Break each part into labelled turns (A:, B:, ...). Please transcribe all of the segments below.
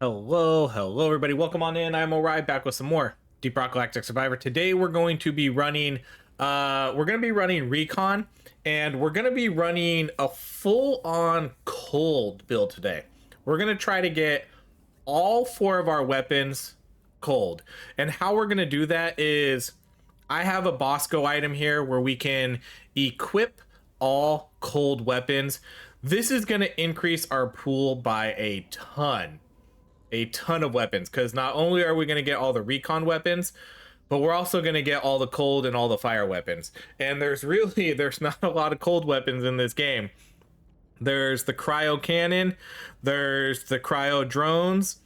A: Hello everybody. Welcome on in. I'm Orion back with some more Deep Rock Galactic Survivor. Today we're going to be running recon, and we're going to be running a full-on cold build today. We're going to try to get all four of our weapons cold. And how we're going to do that is I have a Bosco item here where we can equip all cold weapons. This is going to increase our pool by a ton of weapons, because not only are we going to get all the recon weapons, but we're also going to get all the cold and all the fire weapons. And there's not a lot of cold weapons in this game. There's the cryo cannon, there's the cryo drones,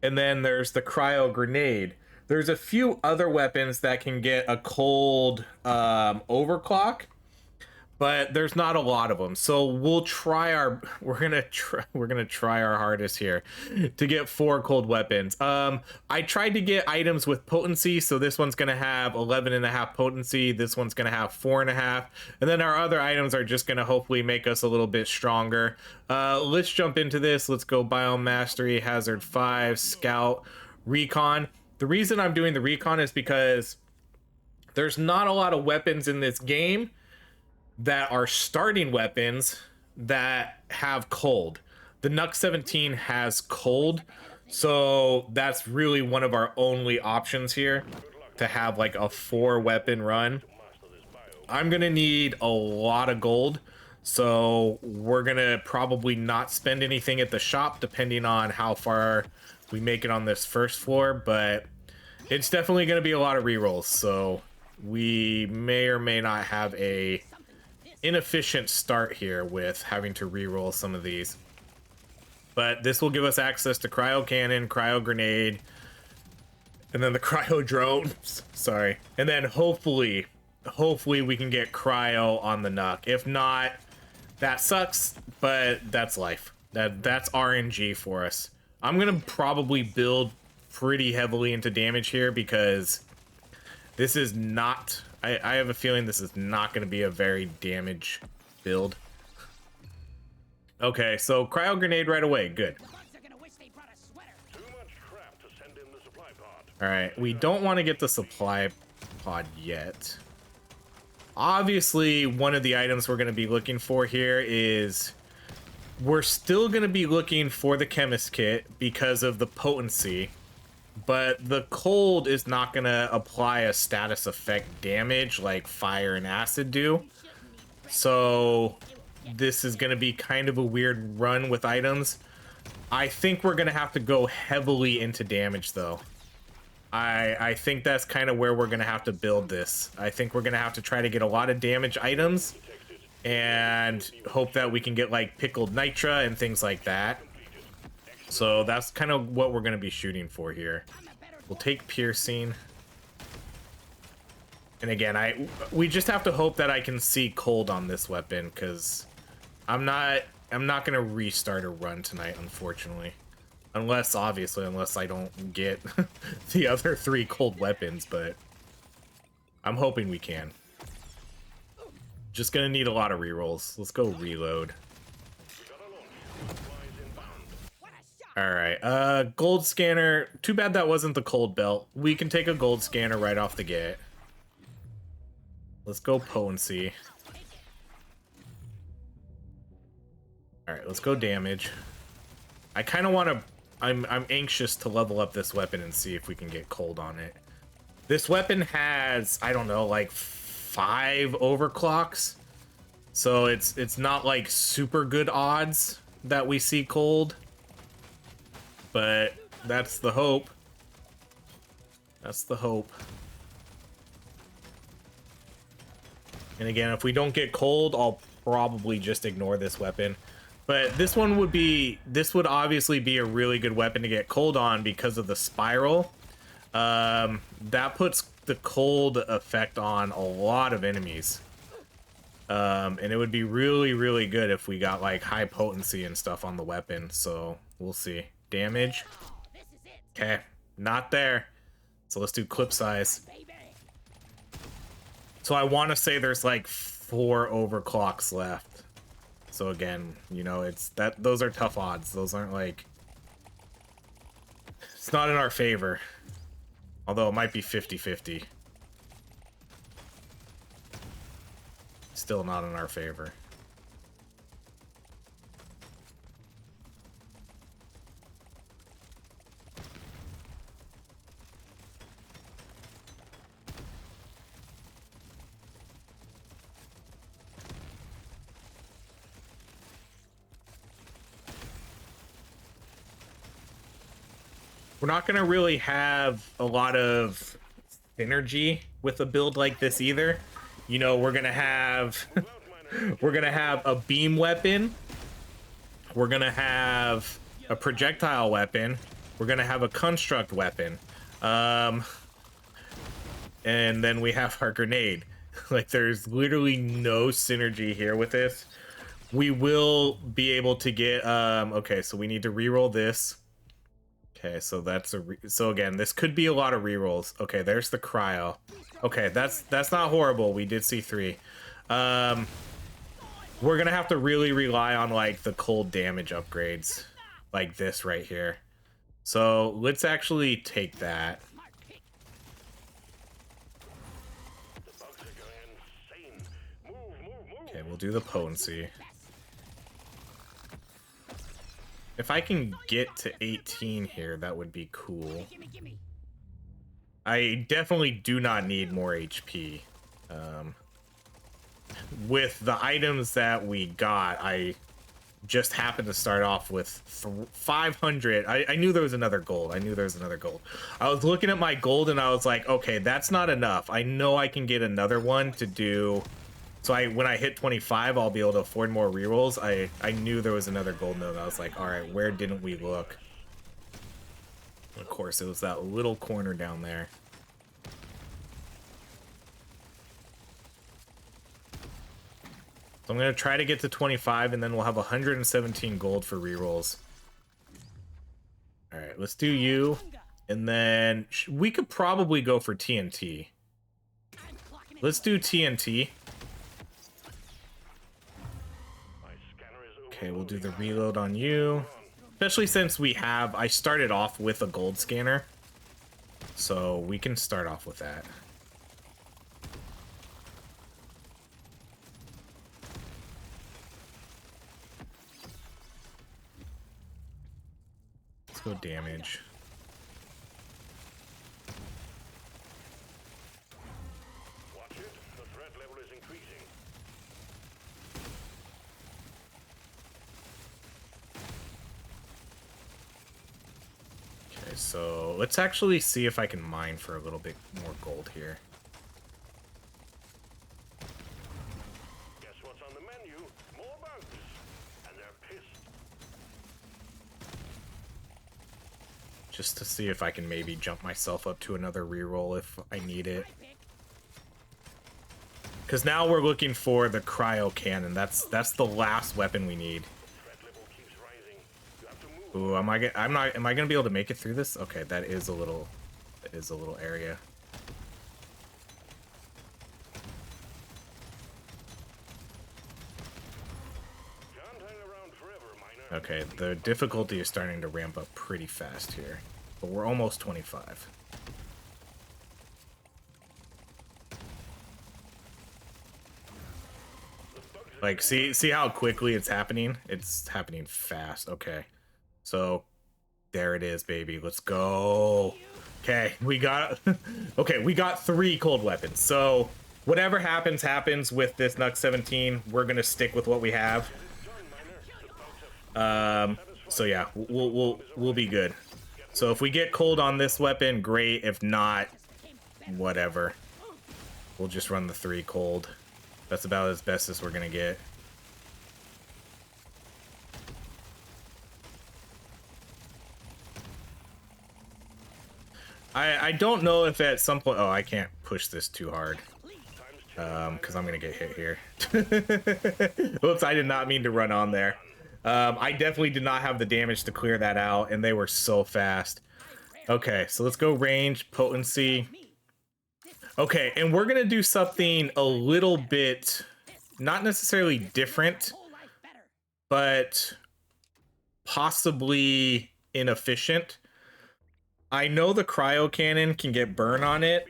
A: and then there's the cryo grenade. There's a few other weapons that can get a cold overclock, but there's not a lot of them. So we're gonna try our hardest here to get 4 cold weapons. I tried to get items with potency, so this one's gonna have 11.5 potency, this one's gonna have 4.5, and then our other items are just gonna hopefully make us a little bit stronger. Let's jump into this. Let's go Biome Mastery, Hazard 5, Scout, Recon. The reason I'm doing the Recon is because there's not a lot of weapons in this game that are starting weapons that have cold. The Nux 17 has cold, so that's really one of our only options here to have like a 4 weapon run. I'm gonna need a lot of gold, so we're gonna probably not spend anything at the shop depending on how far we make it on this first floor, but it's definitely gonna be a lot of rerolls, so we may or may not have a inefficient start here with having to reroll some of these, but this will give us access to cryo cannon, cryo grenade, and then the cryo drones. Sorry, and then hopefully we can get cryo on the Nuck. If not, that sucks, but that's life. That's RNG for us. I'm gonna probably build pretty heavily into damage here because this is not, I have a feeling this is not going to be a very damage build. Okay, so cryo grenade right away. Good. All right, we don't want to get the supply pod yet. Obviously, one of the items we're going to be looking for here is we're still going to be looking for the chemist kit because of the potency. But the cold is not going to apply a status effect damage like fire and acid do. So this is going to be kind of a weird run with items. I think we're going to have to go heavily into damage though. I think that's kind of where we're going to have to build this. I think we're going to have to try to get a lot of damage items and hope that we can get like pickled nitra and things like that. So that's kind of what we're going to be shooting for here. We'll take piercing. And again, we just have to hope that I can see cold on this weapon, because I'm not going to restart a run tonight, unfortunately. Unless I don't get the other 3 cold weapons, but I'm hoping we can. Just going to need a lot of rerolls. Let's go reload. All right, gold scanner. Too bad that wasn't the cold belt. We can take a gold scanner right off the get. Let's go potency. All right, let's go damage. I kind of want to, I'm anxious to level up this weapon and see if we can get cold on it. This weapon has, I don't know, like 5 overclocks. So it's not like super good odds that we see cold. But that's the hope. That's the hope. And again, if we don't get cold, I'll probably just ignore this weapon. But this would obviously be a really good weapon to get cold on because of the spiral. That puts the cold effect on a lot of enemies. And it would be really, really good if we got like high potency and stuff on the weapon. So we'll see. Damage. Okay, not there. So let's do clip size. So I want to say there's like 4 overclocks left. So again, you know, it's that those are tough odds. Those aren't like It's not in our favor. Although it might be 50-50. Still not in our favor. We're not going to really have a lot of synergy with a build like this either. You know, we're going to have a beam weapon. We're going to have a projectile weapon. We're going to have a construct weapon. And then we have our grenade. Like, there's literally no synergy here with this. We will be able to get okay, so we need to reroll this. Okay, so that's so again, this could be a lot of rerolls. Okay, there's the cryo. Okay, that's not horrible. We did see 3. We're gonna have to really rely on like the cold damage upgrades, like this right here. So let's actually take that. Okay, we'll do the potency. If I can get to 18 here, that would be cool. I definitely do not need more HP. With the items that we got, I just happened to start off with 500. I knew there was another gold. I was looking at my gold and I was like, okay, that's not enough. I know I can get another one to do... So when I hit 25, I'll be able to afford more rerolls. I knew there was another gold node. I was like, all right, where didn't we look? Of course, it was that little corner down there. So I'm going to try to get to 25, and then we'll have 117 gold for rerolls. All right, let's do you. And then we could probably go for TNT. Let's do TNT. Okay, we'll do the reload on you. Especially since I started off with a gold scanner. So we can start off with that. Let's go damage.
B: Watch it, the threat level is increasing.
A: So let's actually see if I can mine for a little bit more gold here.
B: Guess what's on the menu? More bugs. And they're pissed.
A: Just to see if I can maybe jump myself up to another reroll if I need it. Because now we're looking for the cryo cannon. That's the last weapon we need. Ooh, am I gonna be able to make it through this? Okay, that is a little area. Okay, the difficulty is starting to ramp up pretty fast here, but we're almost 25. Like, see how quickly it's happening? It's happening fast. Okay. So, there it is, baby. Let's go. Okay, we got 3 cold weapons. So, whatever happens with this Nux 17. We're gonna stick with what we have. So yeah, we'll be good. So if we get cold on this weapon, great. If not, whatever. We'll just run the 3 cold. That's about as best as we're gonna get. I don't know if at some point... Oh, I can't push this too hard. Because I'm going to get hit here. Oops, I did not mean to run on there. I definitely did not have the damage to clear that out, and they were so fast. Okay, so let's go range, potency. Okay, and we're going to do something a little bit... Not necessarily different, but possibly inefficient. I know the cryo cannon can get burn on it.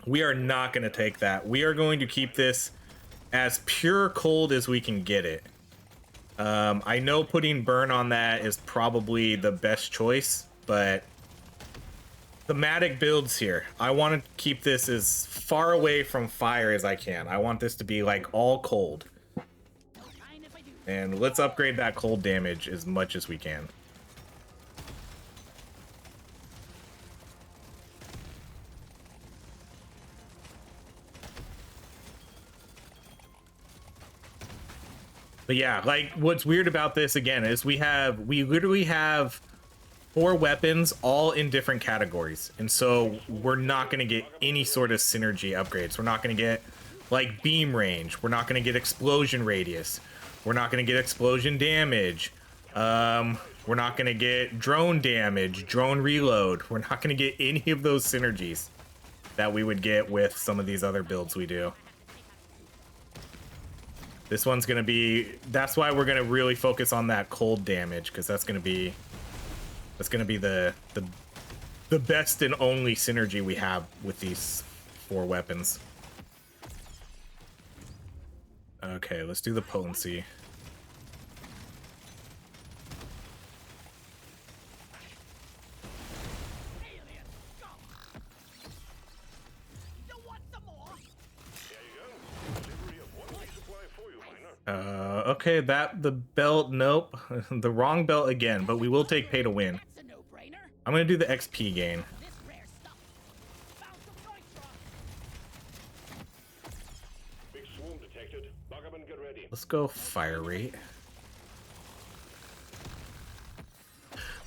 A: We are not going to take that. We are going to keep this as pure cold as we can get it. I know putting burn on that is probably the best choice, but thematic builds here. I want to keep this as far away from fire as I can. I want this to be like all cold. And let's upgrade that cold damage as much as we can. But yeah, like what's weird about this again is we literally have 4 weapons all in different categories. And so we're not going to get any sort of synergy upgrades. We're not going to get like beam range. We're not going to get explosion radius. We're not going to get explosion damage. We're not going to get drone damage, drone reload. We're not going to get any of those synergies that we would get with some of these other builds we do. This one's going to be, that's why we're going to really focus on that cold damage, because that's going to be the best and only synergy we have with these 4 weapons. Okay, let's do the potency. Okay, the belt, nope. The wrong belt again, but we will take pay to win. I'm gonna do the XP gain. Let's go fire rate.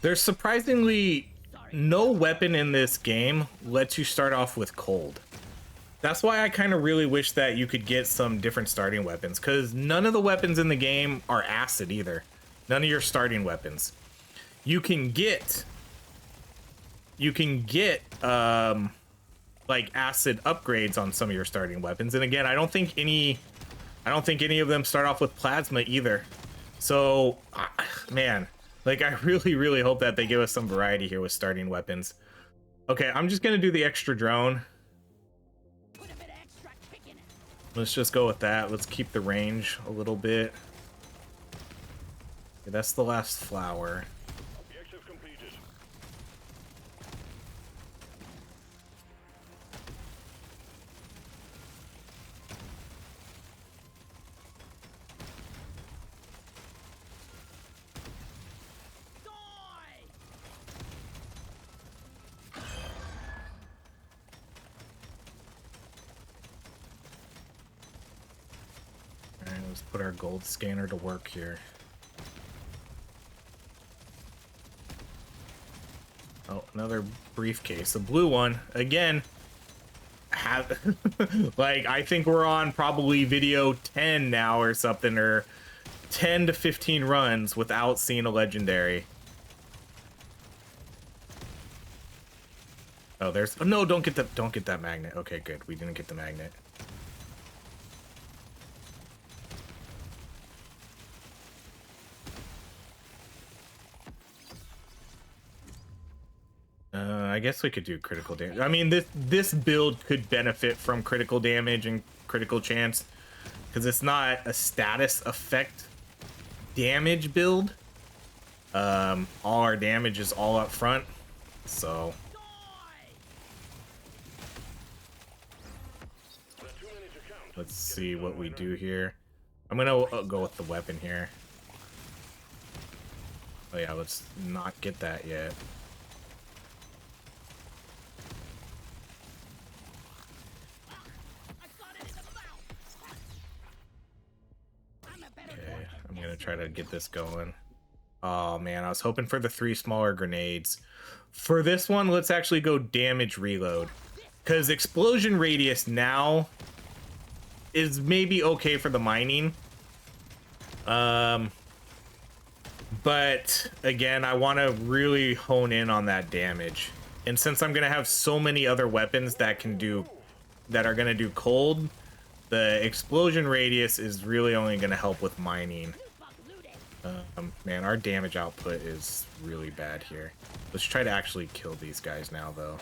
A: There's surprisingly no weapon in this game lets you start off with cold. That's why I kind of really wish that you could get some different starting weapons, because none of the weapons in the game are acid either. None of your starting weapons. You can get like acid upgrades on some of your starting weapons, and again, I don't think any of them start off with plasma either. So, man, like I really hope that they give us some variety here with starting weapons. Okay, I'm just gonna do the extra drone. Let's just go with that. Let's keep the range a little bit. Okay, that's the last flower.
B: Objective completed.
A: Alright, let's put our gold scanner to work here. Oh, another briefcase. A blue one. Again, like, I think we're on probably video 10 now or something, or 10 to 15 runs without seeing a legendary. Oh, there's... Oh, no, don't get that magnet. Okay, good. We didn't get the magnet. I guess we could do critical damage. I mean, this build could benefit from critical damage and critical chance, because it's not a status effect damage build. All our damage is all up front, so... Let's see what we do here. I'm gonna go with the weapon here. Oh yeah, let's not get that yet. Okay, I'm gonna try to get this going. Oh man, I was hoping for the 3 smaller grenades. For this one, let's actually go damage reload, because explosion radius now is maybe okay for the mining. But again, I want to really hone in on that damage. And since I'm gonna have so many other weapons that are gonna do cold, the explosion radius is really only gonna help with mining. Man, our damage output is really bad here. Let's try to actually kill these guys now, though.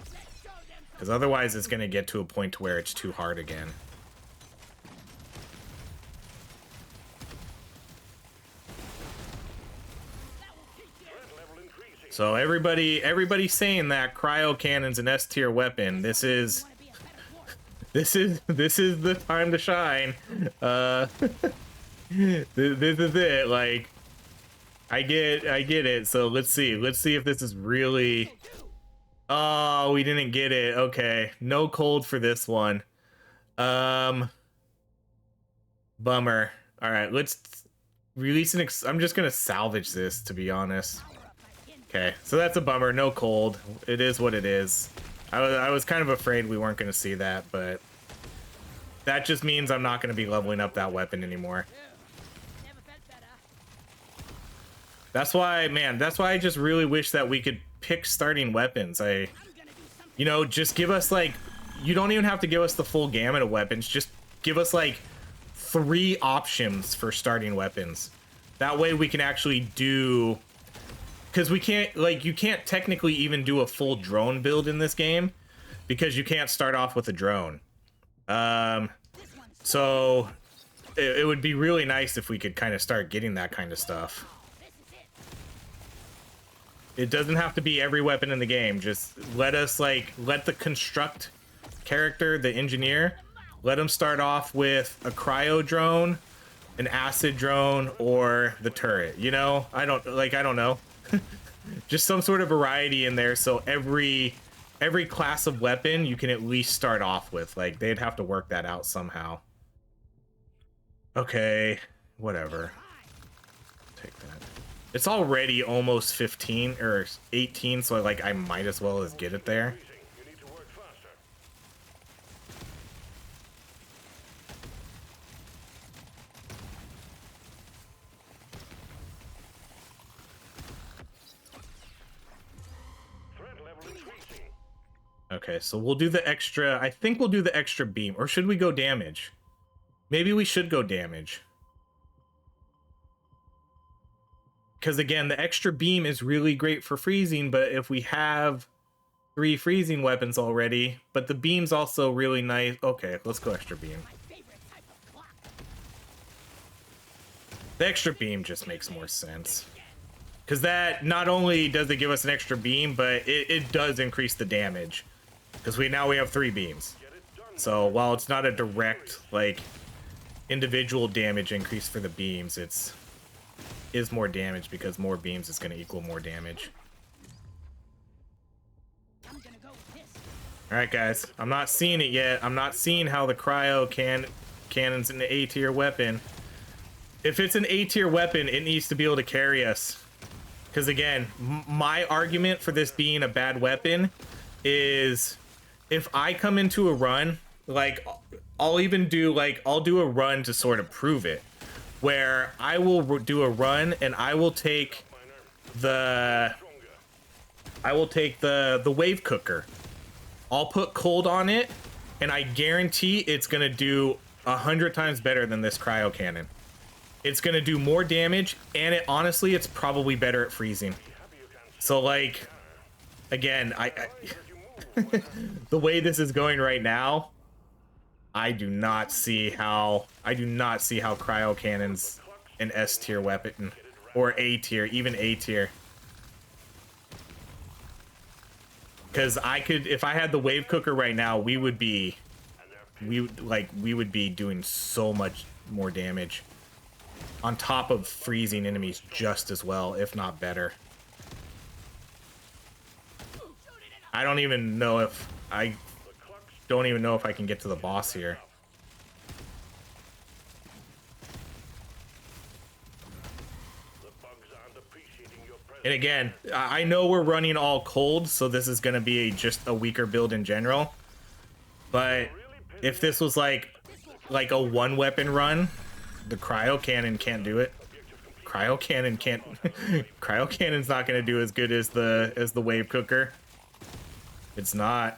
A: Because otherwise it's going to get to a point where it's too hard again. So everybody's saying that cryo cannon's an S tier weapon. This is the time to shine. This is it. Like, I get it. So let's see if this is really. Oh, we didn't get it. Okay, no cold for this one. Bummer. All right, let's release an. I'm just gonna salvage this, to be honest. Okay, so that's a bummer. No cold. It is what it is. I was kind of afraid we weren't gonna see that, but that just means I'm not gonna be leveling up that weapon anymore. That's why, man, that's why I just really wish that we could pick starting weapons. You know, just give us, like, you don't even have to give us the full gamut of weapons. Just give us, like, 3 options for starting weapons. That way we can actually do, because we can't, like, you can't technically even do a full drone build in this game because you can't start off with a drone. So it would be really nice if we could kind of start getting that kind of stuff. It doesn't have to be every weapon in the game. Just let us, like, let the construct character, the engineer, let him start off with a cryo drone, an acid drone, or the turret. You know, I don't know. Just some sort of variety in there, so every class of weapon you can at least start off with. Like, they'd have to work that out somehow. Okay, whatever. Take that. It's already almost 15 or 18, so like I might as well as get it there. Okay, so we'll do the extra. I think we'll do the extra beam, or should we go damage? Maybe we should go damage. Because again, the extra beam is really great for freezing, but if we have 3 freezing weapons already, but the beam's also really nice. Okay, let's go extra beam. The extra beam just makes more sense. Because that, not only does it give us an extra beam, but it does increase the damage. Because now we have 3 beams. So while it's not a direct, like, individual damage increase for the beams, is more damage because more beams is going to equal more damage. All right, guys, I'm not seeing it yet. I'm not seeing how the cryo cannon's an A tier weapon. If it's an A tier weapon, it needs to be able to carry us. Because again, my argument for this being a bad weapon is if I come into a run, like, I'll do a run to sort of prove it, where I will do a run and I will take the wave cooker. I'll put cold on it, and I guarantee it's gonna do 100 times better than this cryo cannon. It's gonna do more damage, and honestly, it's probably better at freezing. So, like, again, the way this is going right now, I do not see how cryo cannon's an S tier weapon, or A tier, even A tier. Because if I had the wave cooker right now, we would be doing so much more damage, on top of freezing enemies just as well, if not better. I don't even know if I can get to the boss here. And again, I know we're running all cold, so this is going to be just a weaker build in general. But if this was like a 1 weapon run, the cryo cannon can't do it. Cryo cannon's not going to do as good as the wave cooker. It's not.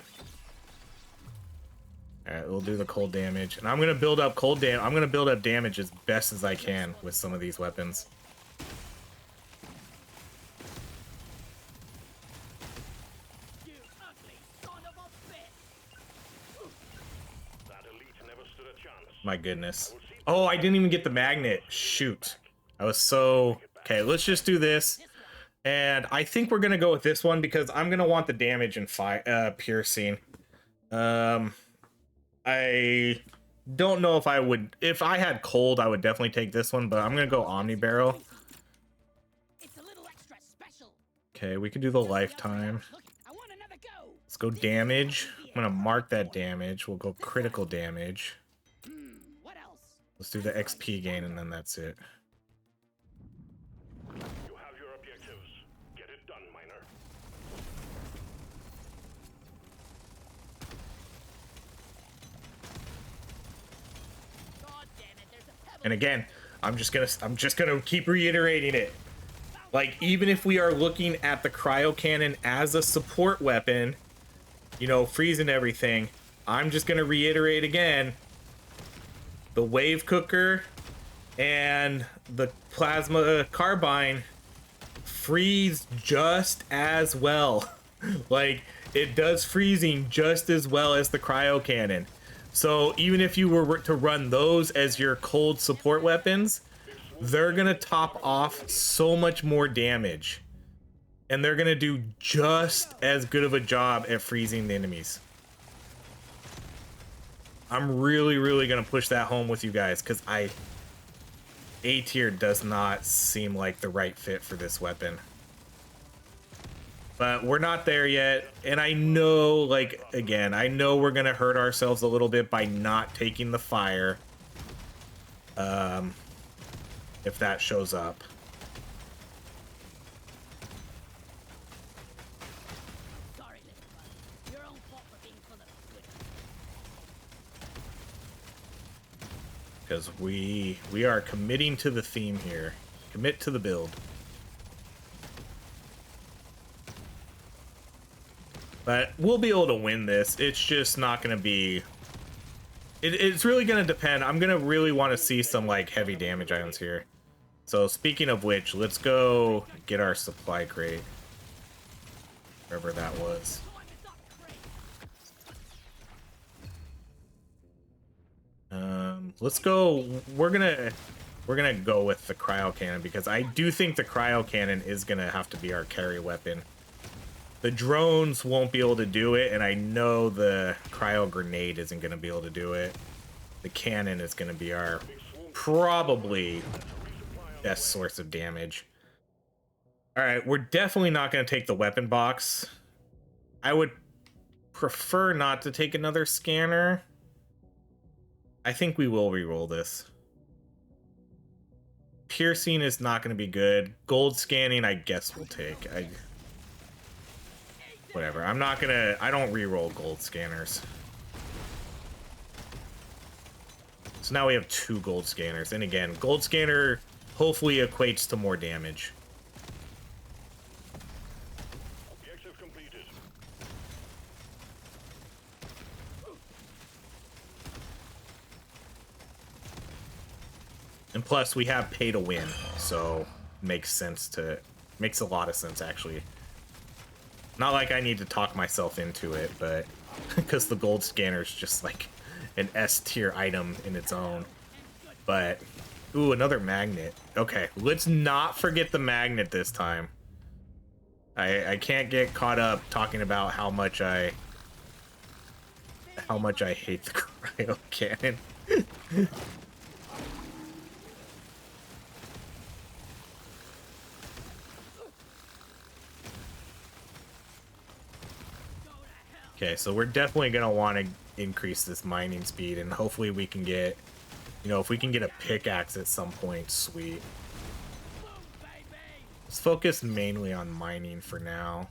A: All right, we'll do the cold damage, and I'm gonna build up damage as best as I can with some of these weapons. My goodness. Oh, I didn't even get the magnet. Shoot. I was so... Okay, let's just do this. And I think we're going to go with this one because I'm going to want the damage and piercing. I don't know if I would... If I had cold, I would definitely take this one, but I'm going to go Omni Barrel.
C: It's a little extra special.
A: Okay, we can do the lifetime.
C: I want another go.
A: Let's go damage. I'm going to mark that damage. We'll go critical damage.
C: What else?
A: Let's do the XP gain, and then that's it.
B: You have your objectives. Get it done, miner.
C: God damn it, there's a pebble.
A: And again, I'm just gonna keep reiterating it. Like, even if we are looking at the cryo cannon as a support weapon, you know, freezing everything, I'm just gonna reiterate again, the wave cooker and the plasma carbine freeze just as well. Like, it does freezing just as well as the cryo cannon. So even if you were to run those as your cold support weapons, they're gonna top off so much more damage, and they're gonna do just as good of a job at freezing the enemies. I'm really gonna push that home with you guys, because A tier does not seem like the right fit for this weapon. But we're not there yet, and I know, like, again, I know we're gonna hurt ourselves a little bit by not taking the fire. If that shows up.
C: Sorry, little bud. Your own fault for being full of good.
A: Because we are committing to the theme here. Commit to the build. But we'll be able to win this. It's just not going to be... It's really going to depend. I'm going to really want to see some, like, heavy damage items here. So, speaking of which, let's go get our supply crate. Wherever that was. Let's go... We're gonna go with the cryo cannon, because I do think the cryo cannon is gonna have to be our carry weapon. The drones won't be able to do it, and I know the cryo grenade isn't gonna be able to do it. The cannon is gonna be our probably best source of damage. Alright, we're definitely not gonna take the weapon box. I would prefer not to take another scanner. I think we will re-roll this. Piercing is not going to be good. Gold scanning, I guess we'll take. Whatever. I'm not going to... I don't re-roll gold scanners. So now we have 2 gold scanners. And again, gold scanner hopefully equates to more damage.
B: Objective completed.
A: And plus, we have pay to win, so makes a lot of sense, actually. Not like I need to talk myself into it, but because the gold scanner is just like an S tier item in its own. But, ooh, another magnet. Okay, let's not forget the magnet this time. I can't get caught up talking about how much I hate the cryo cannon. Okay, so we're definitely going to want to increase this mining speed, and hopefully we can get, you know, if we can get a pickaxe at some point, sweet. Let's focus mainly on mining for now.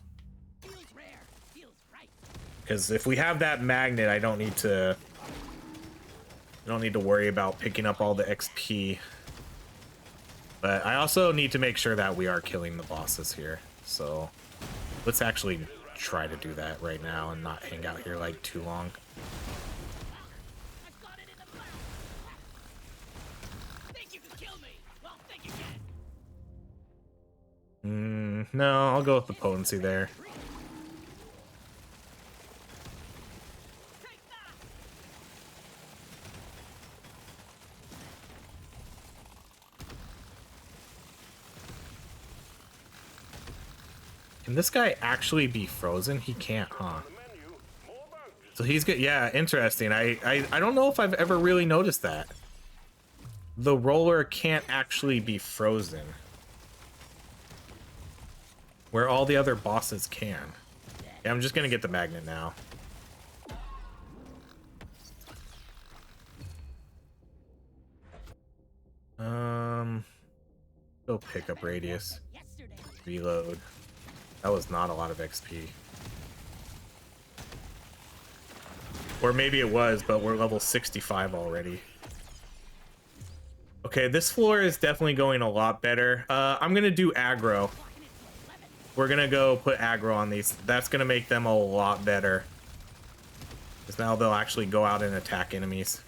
A: Because if we have that magnet, I don't need to worry about picking up all the XP. But I also need to make sure that we are killing the bosses here. So let's actually try to do that right now and not hang out here like too long. No, I'll go with the potency there. Can this guy actually be frozen? He can't, huh? So he's good. Yeah, interesting. I don't know if I've ever really noticed that. The roller can't actually be frozen, where all the other bosses can. Yeah, I'm just gonna get the magnet now. Go pick up radius. Reload. That was not a lot of XP. Or maybe it was, but we're level 65 already. Okay, this floor is definitely going a lot better. I'm gonna do aggro. We're gonna go put aggro on these. That's gonna make them a lot better. Because now they'll actually go out and attack enemies.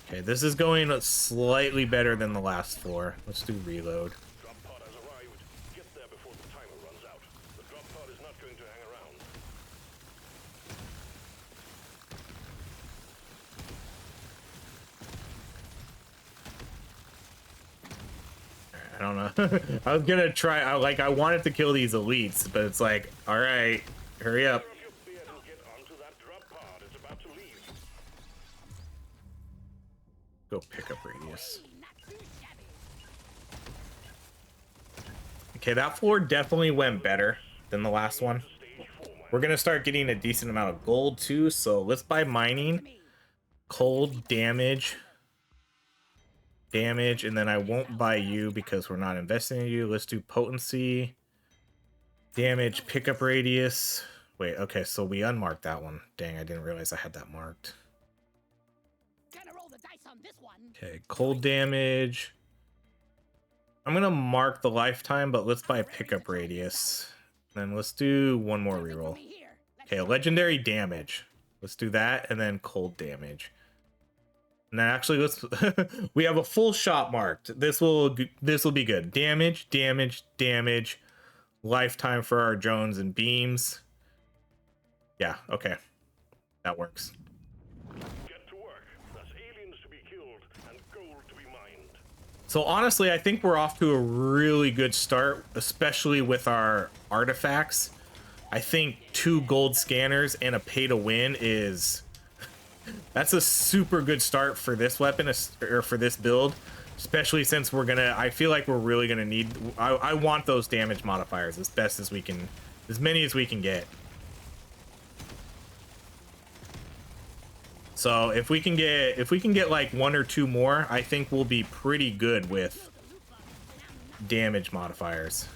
A: Okay, this is going slightly better than the last floor. Let's do reload.
B: Drop pod has arrived. Get there before the timer runs out. The drop pod is not going to hang around.
A: I don't know. I was gonna try. I wanted to kill these elites, but it's like, all right, hurry up. Go pick up radius. Okay, that floor definitely went better than the last one. We're gonna start getting a decent amount of gold too, so let's buy mining, cold, damage, and then I won't buy you because we're not investing in you. Let's do potency, damage, pickup radius. Wait, okay, so we unmarked that one. Dang, I didn't realize I had that marked. Okay, cold damage. I'm gonna mark the lifetime, but let's buy pickup radius. Then let's do one more reroll. Okay, legendary damage. Let's do that, and then cold damage. And then actually, let's we have a full shot marked. This will be good. Damage, damage, damage. Lifetime for our drones and beams. Yeah, okay, that works. So honestly, I think we're off to a really good start, especially with our artifacts. I think 2 gold scanners and a pay to win is... that's a super good start for this weapon, or for this build. Especially since we're gonna... I feel like we're really gonna need... I want those damage modifiers as best as we can... as many as we can get. So if we can get like 1 or 2 more, I think we'll be pretty good with damage modifiers.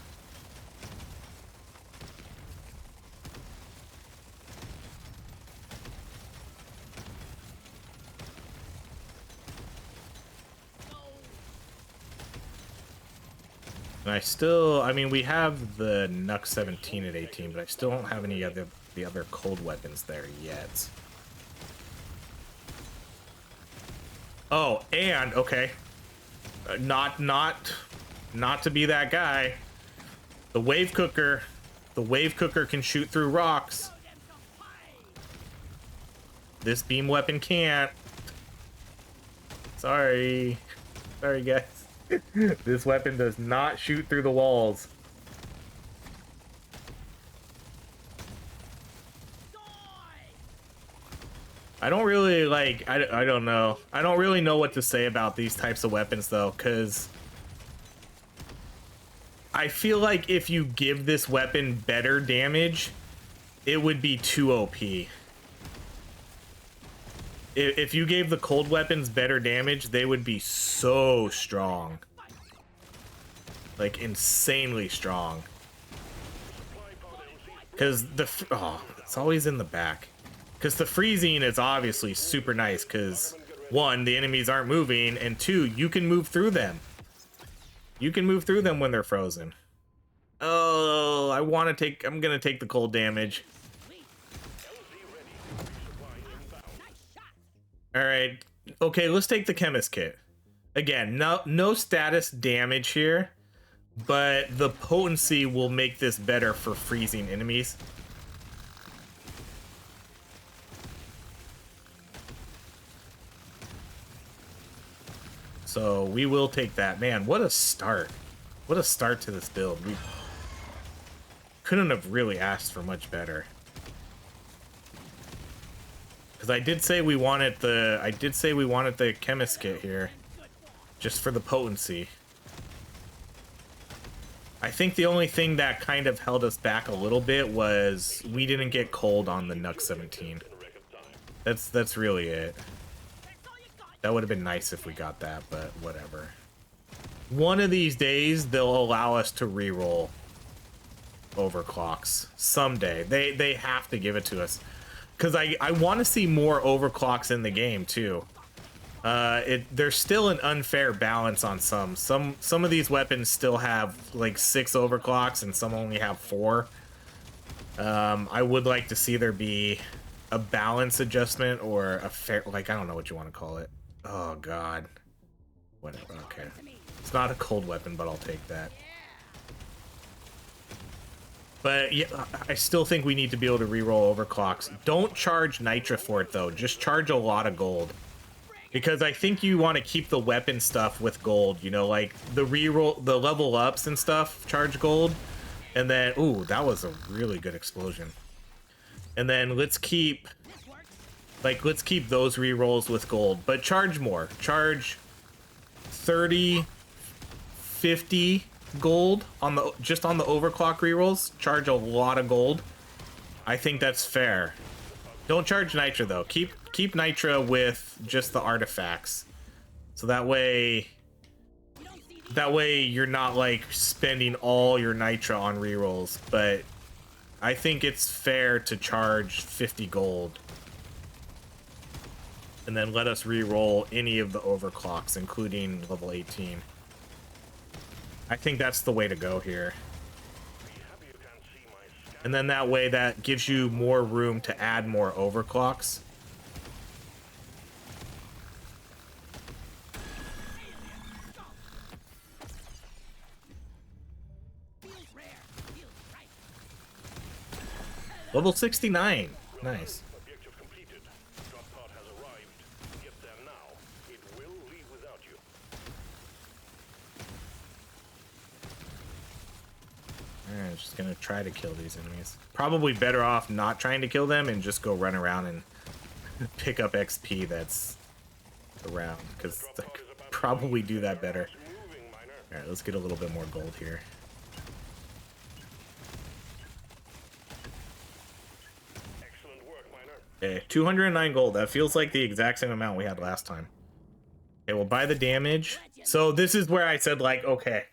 A: And I mean, we have the Nux 17 at 18, but I still don't have any other the other cold weapons there yet. Oh, and okay, not to be that guy. The wave cooker can shoot through rocks. This beam weapon can't. Sorry guys. This weapon does not shoot through the walls. I don't really like, I don't know. I don't really know what to say about these types of weapons though, because I feel like if you give this weapon better damage, it would be too OP. If you gave the cold weapons better damage, they would be so strong. Like insanely strong. Because it's always in the back. Because the freezing is obviously super nice because 1, the enemies aren't moving, and 2, you can move through them. You can move through them when they're frozen. Oh, I'm gonna take the cold damage. All right, okay, let's take the chemist kit. Again, no status damage here, but the potency will make this better for freezing enemies. So we will take that. Man, what a start. What a start to this build. We couldn't have really asked for much better. Because I did say we wanted the chemist kit here. Just for the potency. I think the only thing that kind of held us back a little bit was we didn't get cold on the Nux 17. That's really it. That would have been nice if we got that, but whatever. One of these days, they'll allow us to reroll overclocks. Someday. They have to give it to us. Because I want to see more overclocks in the game, too. There's still an unfair balance on some. Some of these weapons still have like 6 overclocks and some only have 4. I would like to see there be a balance adjustment or a fair, like, I don't know what you want to call it. Oh god. Whatever, okay. It's not a cold weapon, but I'll take that. But yeah, I still think we need to be able to reroll overclocks. Don't charge nitra for it though, just charge a lot of gold. Because I think you want to keep the weapon stuff with gold, you know, like the reroll, the level ups and stuff charge gold. And then, ooh, that was a really good explosion. And then let's keep those rerolls with gold, but charge more. Charge 30, 50 gold on the, just on the overclock rerolls. Charge a lot of gold. I think that's fair. Don't charge nitra though. Keep nitra with just the artifacts. So that way you're not like spending all your nitra on rerolls, but I think it's fair to charge 50 gold. And then let us re-roll any of the overclocks, including level 18. I think that's the way to go here. And then that way that gives you more room to add more overclocks. Level 69. Nice.
B: Objective completed. Drop pod has arrived. Get there now. It will leave without you.
A: Alright, just gonna try to kill these enemies. Probably better off not trying to kill them and just go run around and pick up XP that's around, because I could probably do that better. Alright, let's get a little bit more gold here. Okay, 209 gold. That feels like the exact same amount we had last time. Okay, we'll buy the damage. So this is where I said, like, okay,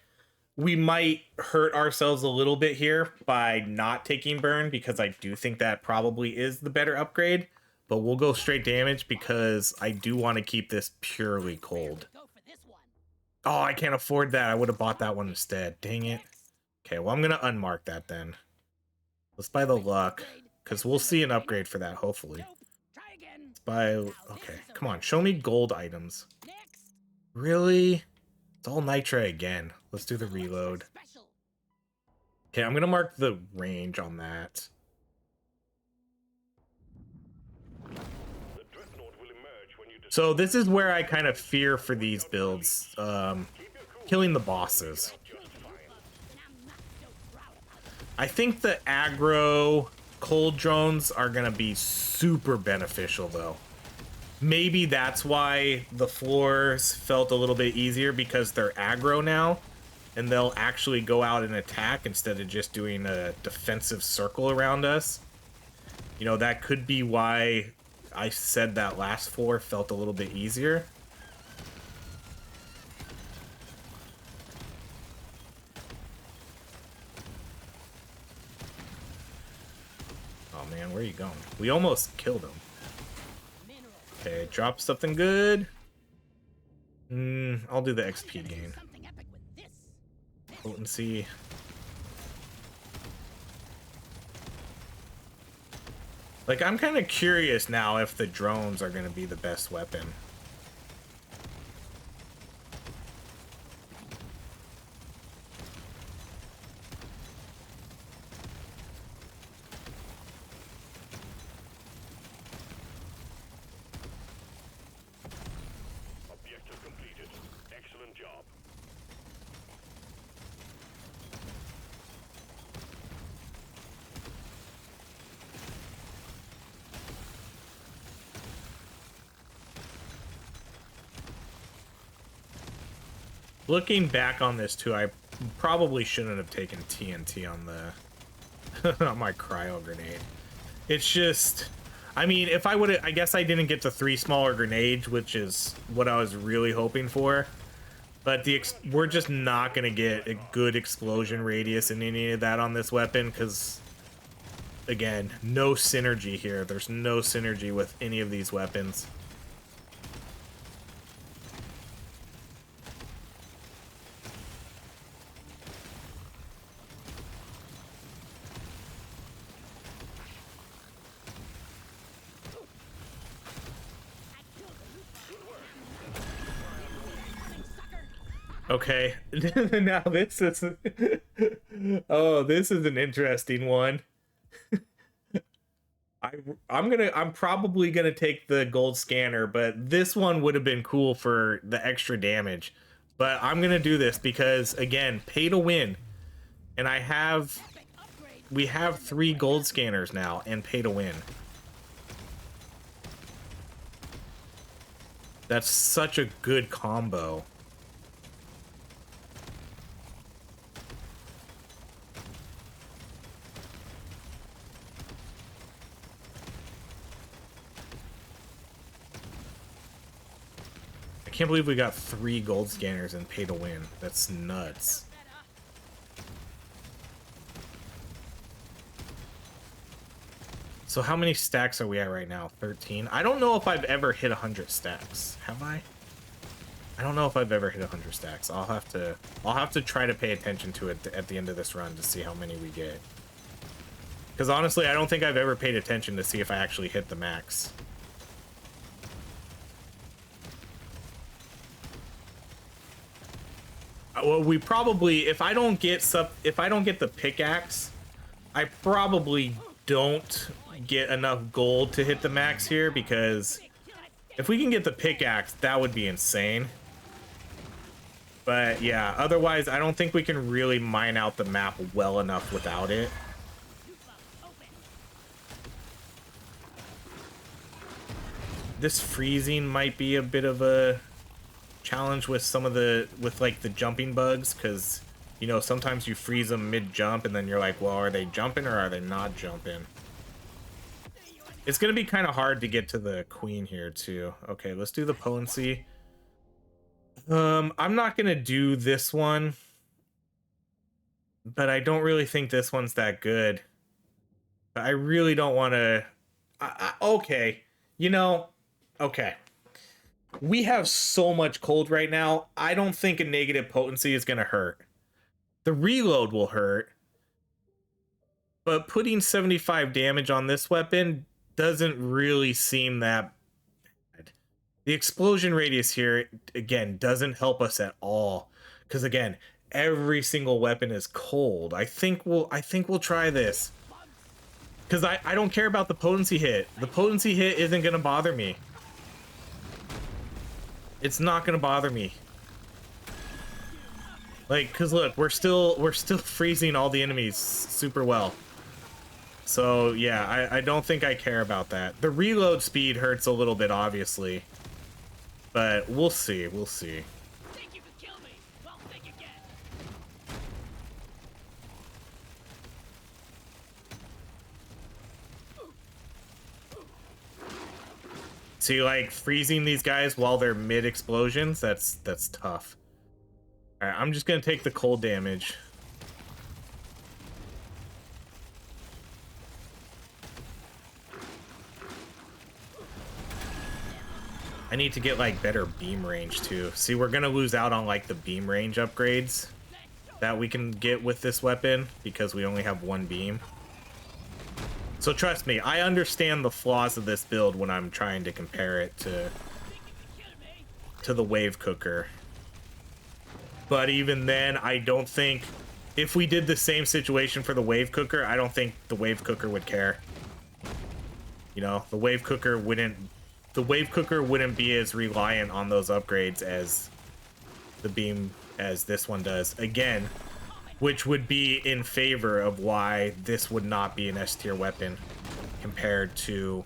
A: we might hurt ourselves a little bit here by not taking burn, because I do think that probably is the better upgrade. But we'll go straight damage because I do want to keep this purely cold. Oh, I can't afford that. I would have bought that one instead. Dang it. Okay, well, I'm going to unmark that then. Let's buy the luck. Because we'll see an upgrade for that, hopefully. Let's buy... Okay, come on. Show me gold items. Really? It's all nitra again. Let's do the reload. Okay, I'm going to mark the range on that. So this is where I kind of fear for these builds. Killing the bosses. I think the aggro... cold drones are gonna be super beneficial though. Maybe that's why the floors felt a little bit easier, because they're aggro now and they'll actually go out and attack instead of just doing a defensive circle around us. You know, that could be why I said that last floor felt a little bit easier. Man, where are you going? We almost killed him. Okay, drop something good. I'll do the XP gain. Potency. Like, I'm kind of curious now if the drones are going to be the best weapon. Looking back on this too, I probably shouldn't have taken TNT on the on my cryo grenade. It's just, I mean, if I would, I guess I didn't get the 3 smaller grenades, which is what I was really hoping for. But we're just not gonna get a good explosion radius in any of that on this weapon, because again, no synergy here. There's no synergy with any of these weapons. Okay, now this is oh, this is an interesting one. I'm probably gonna take the gold scanner, but this one would have been cool for the extra damage. But I'm gonna do this because again, pay to win, and we have 3 gold scanners now and pay to win. That's such a good combo. I can't believe we got 3 gold scanners and pay to win. That's nuts. So how many stacks are we at right now? 13? I don't know if I've ever hit 100 stacks. Have I? I don't know if I've ever hit 100 stacks. I'll have to try to pay attention to it at the end of this run to see how many we get. Because honestly, I don't think I've ever paid attention to see if I actually hit the max. Well, we probably, if I don't get the pickaxe, I probably don't get enough gold to hit the max here, because if we can get the pickaxe, that would be insane. But yeah, otherwise I don't think we can really mine out the map well enough without it. This freezing might be a bit of a challenge with some of with like the jumping bugs, because you know, sometimes you freeze them mid-jump and then you're like, well, are they jumping or are they not jumping? It's gonna be kind of hard to get to the queen here too. Okay, let's do the potency. I'm not gonna do this one, but I don't really think this one's that good. I really don't want to. Okay, you know, okay. We have so much cold right now. I don't think a negative potency is gonna hurt. The reload will hurt, but putting 75 damage on this weapon doesn't really seem that bad. The explosion radius here, again, doesn't help us at all, because again, every single weapon is cold. I think we'll try this, because I don't care about the potency hit. The potency hit isn't gonna bother me. It's not gonna bother me. Like, cause look, we're still freezing all the enemies super well. So yeah, I don't think I care about that. The reload speed hurts a little bit, obviously, but we'll see. We'll see.
C: Think you could kill me? Well, think again.
A: See, like freezing these guys while they're mid explosions, that's tough. All right, I'm just gonna take the cold damage. I need to get like better beam range too. See, we're gonna lose out on like the beam range upgrades that we can get with this weapon because we only have 1 beam. So trust me, I understand the flaws of this build when I'm trying to compare it to the wave cooker. But even then, I don't think, if we did the same situation for the wave cooker, I don't think the wave cooker would care. You know, the wave cooker wouldn't be as reliant on those upgrades as the beam, as this one does. Again, which would be in favor of why this would not be an S tier weapon compared to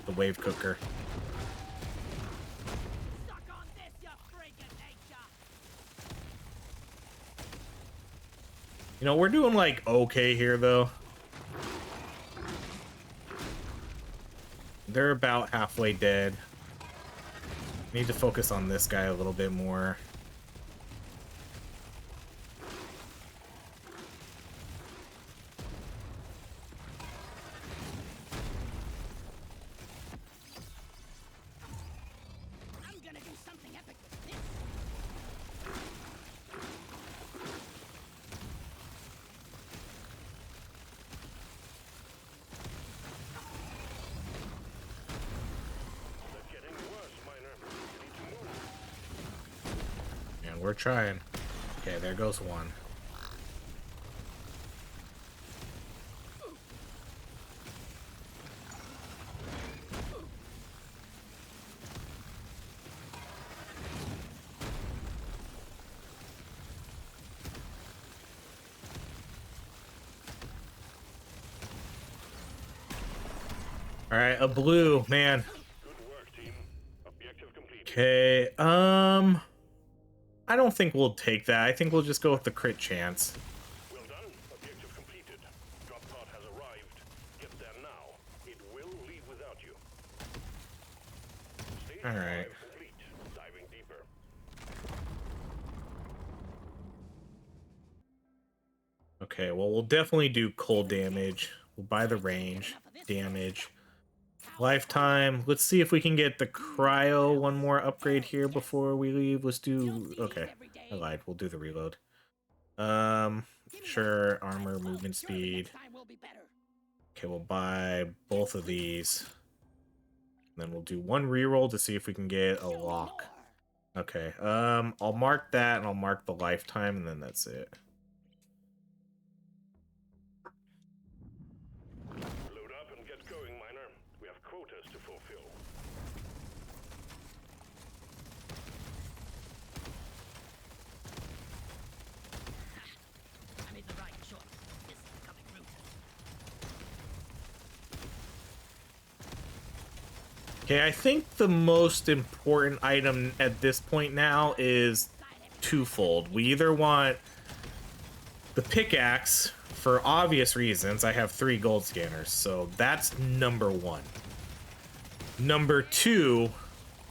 A: the wave cooker.
C: Suck on this, you freak of nature.
A: You know, we're doing like okay here though. They're about halfway dead. Need to focus on this guy a little bit more.
C: I'm gonna do something epic with this.
B: They're getting worse, Miner. You need to move.
A: And we're trying. Okay, there goes one. All right, a blue, man.
B: Good work, team. Objective complete.
A: Okay, I don't think we'll take that. I think we'll just go with the crit chance.
B: Well done. Objective completed. Drop pod has arrived. Get there now. It will leave without you. Stage
A: All right.
B: 5 complete. Diving deeper.
A: Okay, well, we'll definitely do cold damage. We'll buy the range, damage, lifetime. Let's see if we can get the cryo one more upgrade here before we leave. Let's do, okay, I lied. We'll do the reload. Sure, armor, movement speed.
C: Next time will be better.
A: Okay, we'll buy both of these. Then we'll do one reroll to see if we can get a lock. Okay, I'll mark that and I'll mark the lifetime and then that's it.
B: Load up and get going, Miner. We have quotas to fulfill.
C: I made the right choice. This is becoming ruthless.
A: Okay, I think the most important item at this point now is twofold. We either want the pickaxe for obvious reasons. I have 3 gold scanners, so that's number 1. Number 2,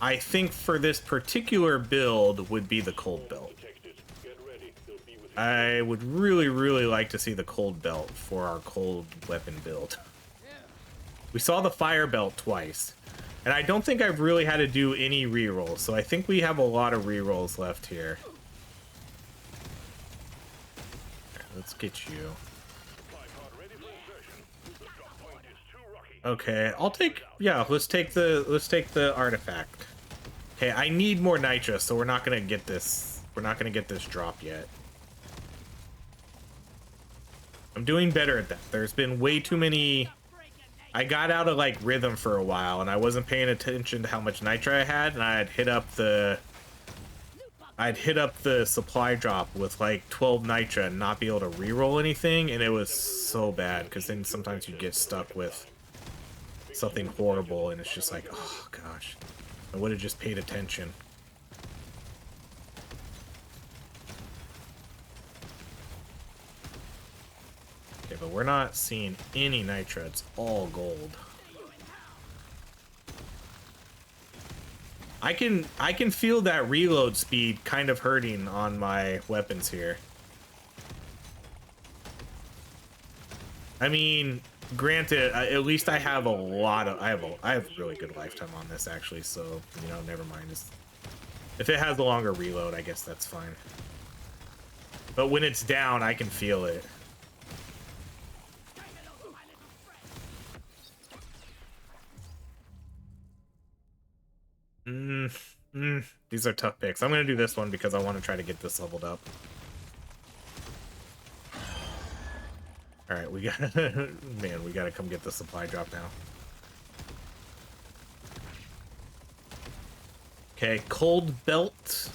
A: I think for this particular build would be the cold belt.
B: Protected. Get ready. They'll be with you.
A: I would really like to see the cold belt for our cold weapon build. We saw the fire belt twice, and I don't think I've really had to do any rerolls, so I think we have a lot of rerolls left here. Let's get you.
B: Supply pod ready for insertion. The drop point is too rocky.
A: Okay, I'll take, yeah, let's take the artifact. Okay, I need more nitro, so we're not gonna get this drop yet. I'm doing better at that. There's been way too many. I got out of like rhythm for a while and I wasn't paying attention to how much nitro I had, and I'd hit up the supply drop with like 12 nitro and not be able to reroll anything, and it was so bad because then sometimes you get stuck with something horrible and it's just like, oh gosh, I would have just paid attention. Okay, but we're not seeing any nitro. It's all gold. I can feel that reload speed kind of hurting on my weapons here. I mean, granted, at least I have a lot of I have really good lifetime on this actually, so you know, never mind. If it has a longer reload, I guess that's fine. But when it's down, I can feel it. These are tough picks. I'm gonna do this one because I want to try to get this leveled up. All right, we got man, we gotta come get the supply drop now. Okay, cold belt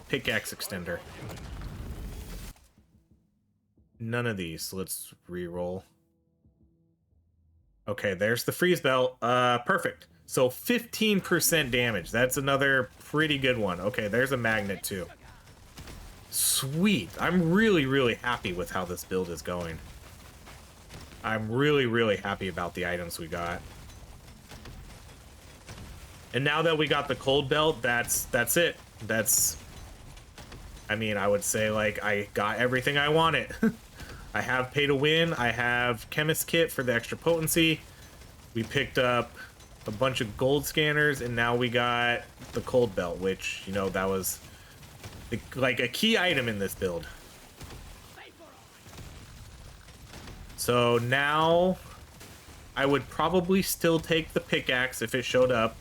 A: pickaxe extender. None of these. So let's re-roll. Okay, there's the freeze belt. Perfect. So 15% damage. That's another pretty good one. Okay, there's a magnet too. Sweet. I'm really, really happy with how this build is going. I'm really, really happy about the items we got. And now that we got the cold belt, that's it. I mean, I would say, like, I got everything I wanted. I have pay to win. I have chemist kit for the extra potency. We picked up a bunch of gold scanners, and now we got the cold belt, which, you know, that was like a key item in this build. So now I would probably still take the pickaxe if it showed up.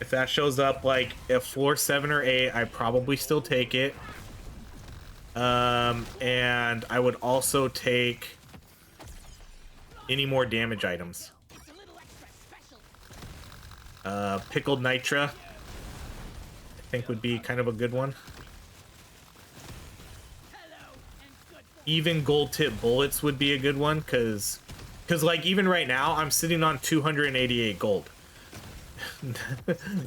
A: If that shows up like at floor 7 or 8, I probably still take it. And I would also take any more damage items. Pickled nitra, I think, would be kind of a good one. Even gold tip bullets would be a good one, because like even right now I'm sitting on 288 gold.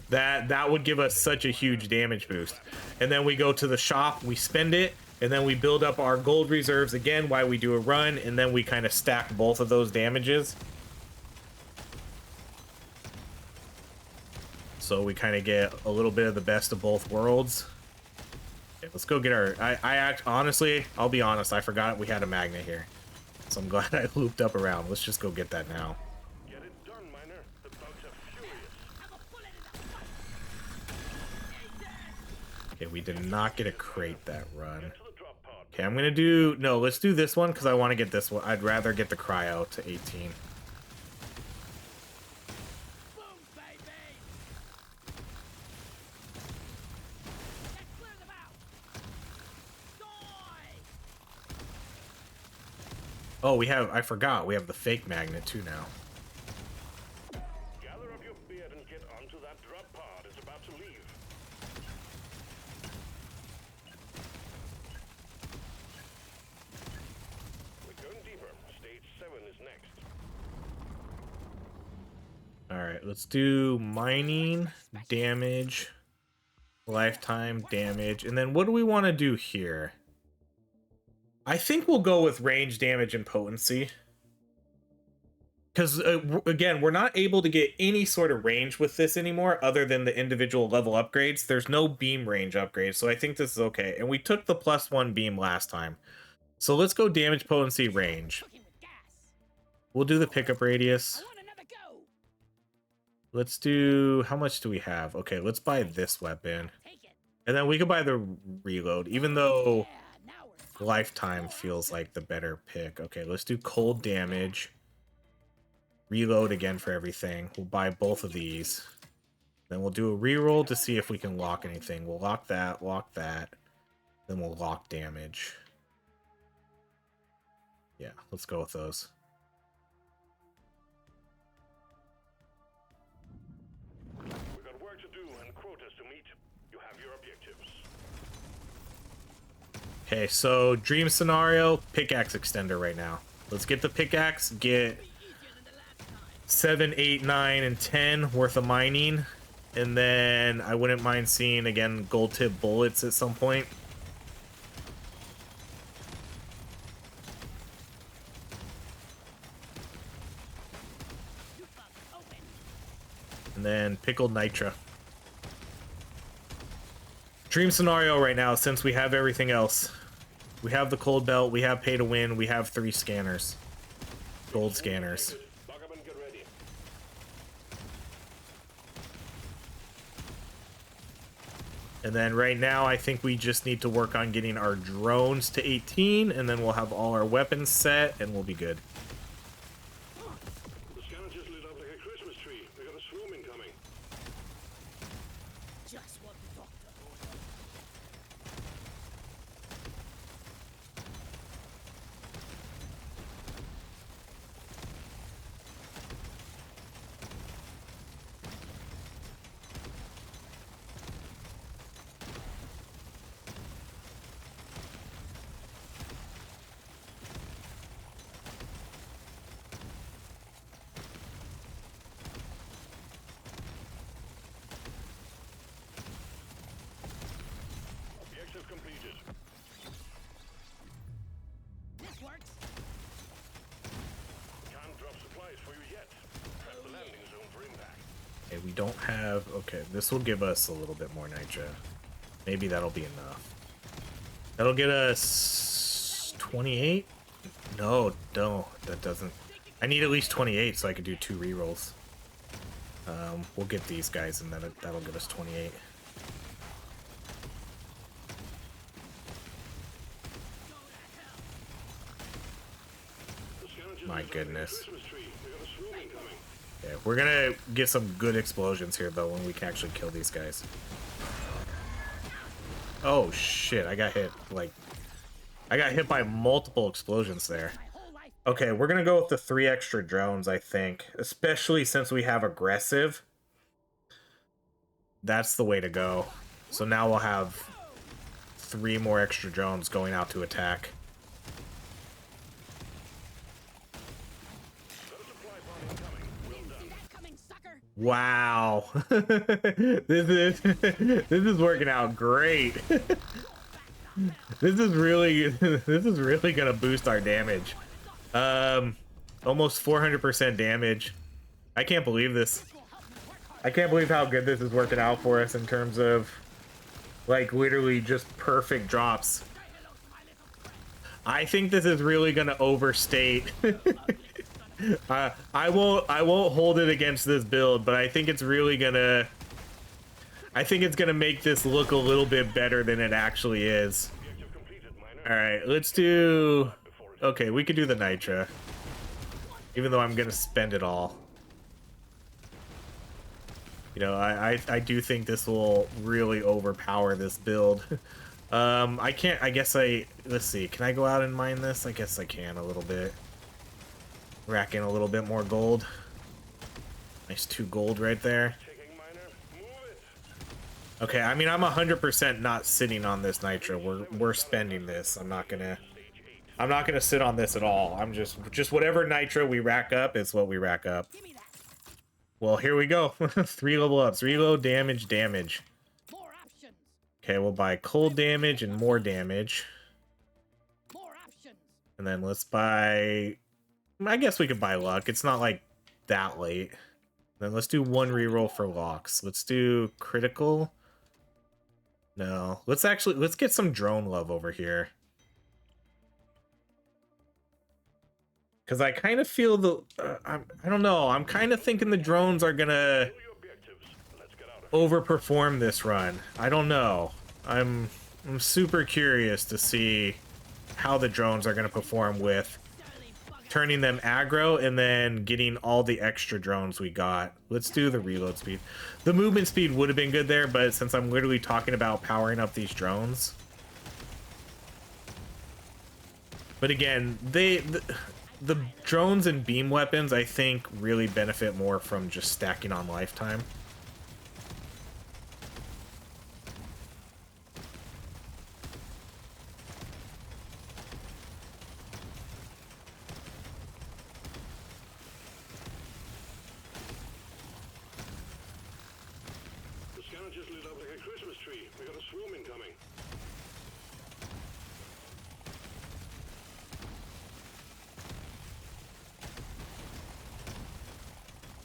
A: that would give us such a huge damage boost. And then we go to the shop, we spend it, and then we build up our gold reserves again while we do a run, and then we kind of stack both of those damages. So we kind of get a little bit of the best of both worlds. Okay, let's go get our... honestly, I'll be honest, I forgot we had a magnet here. So I'm glad I looped up around. Let's just go get that now.
B: Get it done, miner. The bugs are furious.
A: Okay, we did not get a crate that run.
B: Get to the drop pod.
A: Okay, I'm gonna do... No, let's do this one, because I want to get this one. I'd rather get the cryo to 18.
C: Boom, baby! Let's clear them out! Die!
A: Oh, we have... I forgot. We have the fake magnet, too, now.
B: Gather up your beard and get onto that drop pod. It's about to leave. We're going deeper. Stage 7 is next.
A: Alright, let's do mining, damage, lifetime, damage, and then what do we want to do here? I think we'll go with range, damage, and potency. Because, again, we're not able to get any sort of range with this anymore other than the individual level upgrades. There's no beam range upgrades, so I think this is okay. And we took the +1 beam last time. So let's go damage, potency, range.
C: Cooking with gas.
A: We'll do the pickup radius.
C: I want another go.
A: Let's do... How much do we have? Okay, let's buy this weapon.
C: Take it.
A: And then we could buy the reload, even though
C: Yeah, now we're
A: lifetime feels like the better pick. Okay, let's do cold damage. Reload again for everything. We'll buy both of these. Then we'll do a reroll to see if we can lock anything. We'll lock that, then we'll lock damage. Yeah, let's go with those.
B: We've got work to do and quotas to meet. You have your objectives.
A: Okay, so dream scenario, pickaxe extender right now. Let's get the pickaxe, get 7, 8, 9, and 10 worth of mining. And then I wouldn't mind seeing, again, gold tip bullets at some point. And then pickled nitra. Dream scenario right now, since we have everything else. We have the cold belt, we have pay to win, we have 3 scanners. Gold scanners.
B: Lock up and get ready.
A: And then right now, I think we just need to work on getting our drones to 18, and then we'll have all our weapons set, and we'll be good.
B: The scanner just lit up like a Christmas tree. We got a swarm incoming.
C: just what the doctor ordered.
A: Okay, we don't have... Okay, this will give us a little bit more nitra. Maybe that'll be enough. That'll get us 28? No, that doesn't. I need at least 28 so I can do 2 rerolls. We'll get these guys and then that'll give us 28. My goodness. Yeah, we're gonna get some good explosions here though when we can actually kill these guys. Oh shit, I got hit by multiple explosions there. Okay, we're gonna go with the 3 extra drones, I think. Especially since we have aggressive. That's the way to go. So now we'll have 3 more extra drones going out to attack. Wow. This is working out great. This is really gonna boost our damage. Almost 400% damage. I can't believe this. I can't believe how good this is working out for us in terms of like literally just perfect drops. I think this is really gonna overstate. I won't hold it against this build, but I think it's really gonna make this look a little bit better than it actually is. All right, let's do. Okay, we could do the nitra, even though I'm gonna spend it all. You know, I do think this will really overpower this build. I can't. I guess let's see. Can I go out and mine this? I guess I can a little bit. Rack in a little bit more gold. Nice 2 gold right there. Okay, I mean I'm 100% not sitting on this nitra. We're spending this. I'm not gonna sit on this at all. I'm just whatever nitra we rack up is what we rack up. Well, here we go. 3 level ups. Reload, damage. Okay, we'll buy cold damage and more damage. And then let's buy. I guess we could buy luck. It's not like that late. Then let's do 1 reroll for locks. Let's do critical. No, let's get some drone love over here. Because I kind of feel I don't know. I'm kind of thinking the drones are gonna overperform this run. I don't know. I'm super curious to see how the drones are gonna perform with turning them aggro and then getting all the extra drones we got. Let's do the reload speed. The movement speed would have been good there, but since I'm literally talking about powering up these drones. But again, the drones and beam weapons, I think, really benefit more from just stacking on lifetime.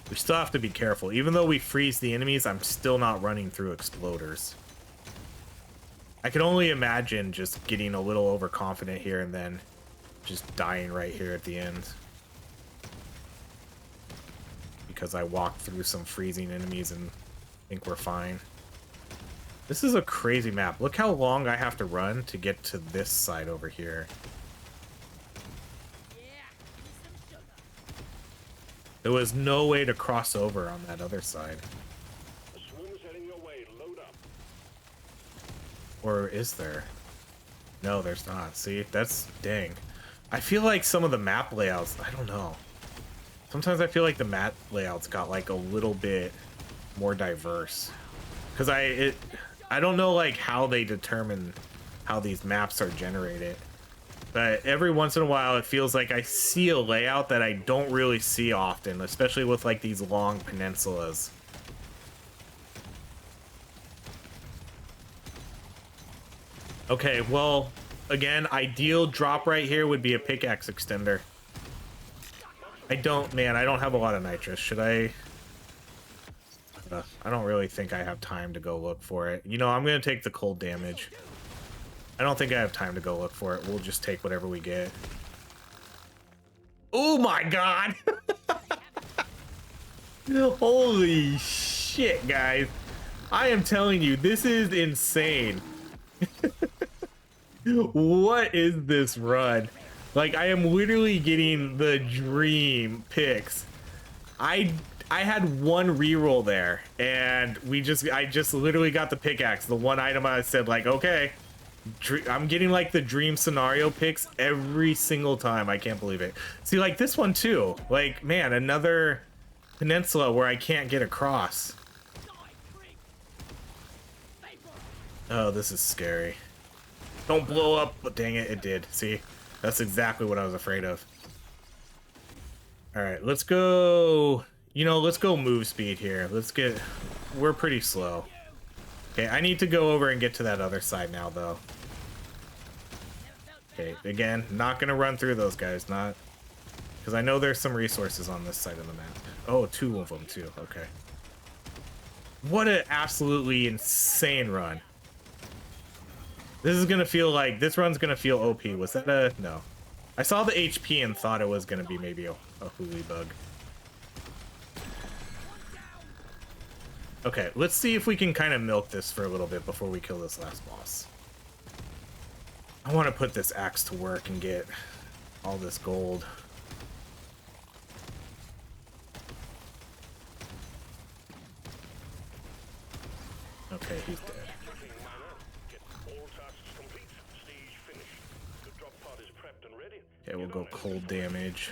A: We still have to be careful. Even though we freeze the enemies, I'm still not running through exploders. I can only imagine just getting a little overconfident here and then just dying right here at the end. Because I walked through some freezing enemies and think we're fine. This is a crazy map. Look how long I have to run to get to this side over here. There was no way to cross over on that other side. Or is there? No, there's not. See, that's dang. I feel like some of the map layouts, I don't know. Sometimes I feel like the map layouts got like a little bit more diverse. Because I don't know like how they determine how these maps are generated. But every once in a while, it feels like I see a layout that I don't really see often, especially with like these long peninsulas. Okay, well, again, ideal drop right here would be a pickaxe extender. I don't have a lot of nitrous. Should I? I don't really think I have time to go look for it. You know, I'm gonna take the cold damage. I don't think I have time to go look for it. We'll just take whatever we get. Oh my god! Holy shit, guys. I am telling you, this is insane. What is this run? Like, I am literally getting the dream picks. I had one reroll there, and I just literally got the pickaxe. The one item I said, like, okay, I'm getting like the dream scenario picks every single time. I can't believe it. See, like this one too. Like, man, another peninsula where I can't get across. Oh, this is scary. Don't blow up, but dang it, it did. See, that's exactly what I was afraid of. All right, let's go. You know, let's go move speed here. We're pretty slow. Okay, I need to go over and get to that other side now, though. Okay, again, not gonna run through those guys, not... Because I know there's some resources on this side of the map. Oh, 2 of them, too. Okay. What an absolutely insane run. This is gonna feel like... This run's gonna feel OP. Was that a... No. I saw the HP and thought it was gonna be maybe a hooly bug. Okay, let's see if we can kind of milk this for a little bit before we kill this last boss. I want to put this axe to work and get all this gold. Okay, he's dead. Okay, we'll go cold damage.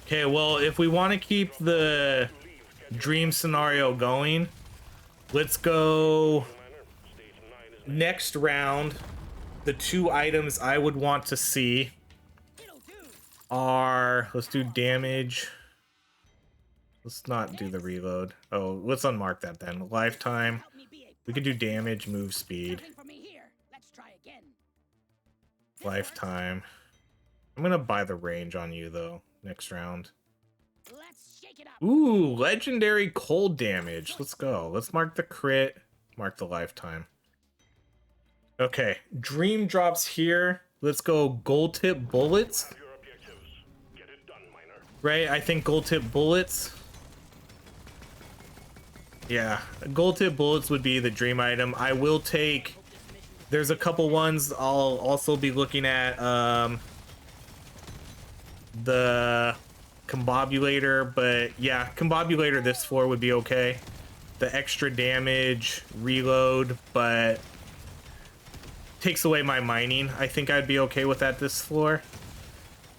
A: Okay, well, if we want to keep the dream scenario going, let's go next round. The 2 items I would want to see are, let's do damage. Let's not do the reload. Oh, let's unmark that then. Lifetime. We could do damage, move speed. Lifetime. I'm gonna buy the range on you though. Next round. Ooh, legendary cold damage. Let's go. Let's mark the crit, mark the lifetime. Okay, dream drops here. Let's go gold tip bullets. Right, I think gold tip bullets. Yeah, gold tip bullets would be the dream item. I will take... There's a couple ones I'll also be looking at. The combobulator, but yeah, combobulator this floor would be okay. The extra damage, reload, but takes away my mining. I think I'd be okay with that this floor.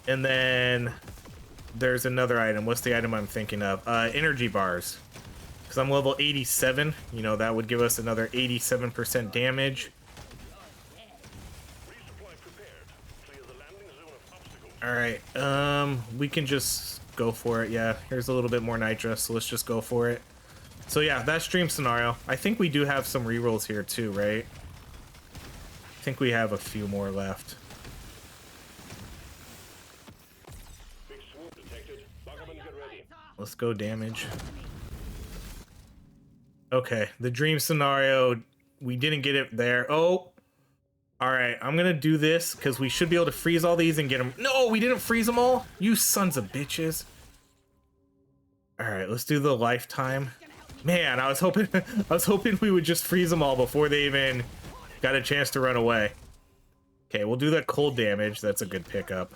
A: And then there's another item. What's the item I'm thinking of? Energy bars. Because I'm level 87, you know, that would give us another 87% damage. Alright, we can just go for it. Yeah, here's a little bit more nitrous, so let's just go for it. So yeah, that's dream scenario. I think we do have some rerolls here too, right? I think we have a few more left. Let's go damage. Okay, the dream scenario, we didn't get it there. Oh! Alright, I'm gonna do this, because we should be able to freeze all these and get them. No, we didn't freeze them all! You sons of bitches. Alright, let's do the lifetime. Man, I was hoping we would just freeze them all before they even got a chance to run away. Okay, we'll do that cold damage. That's a good pickup.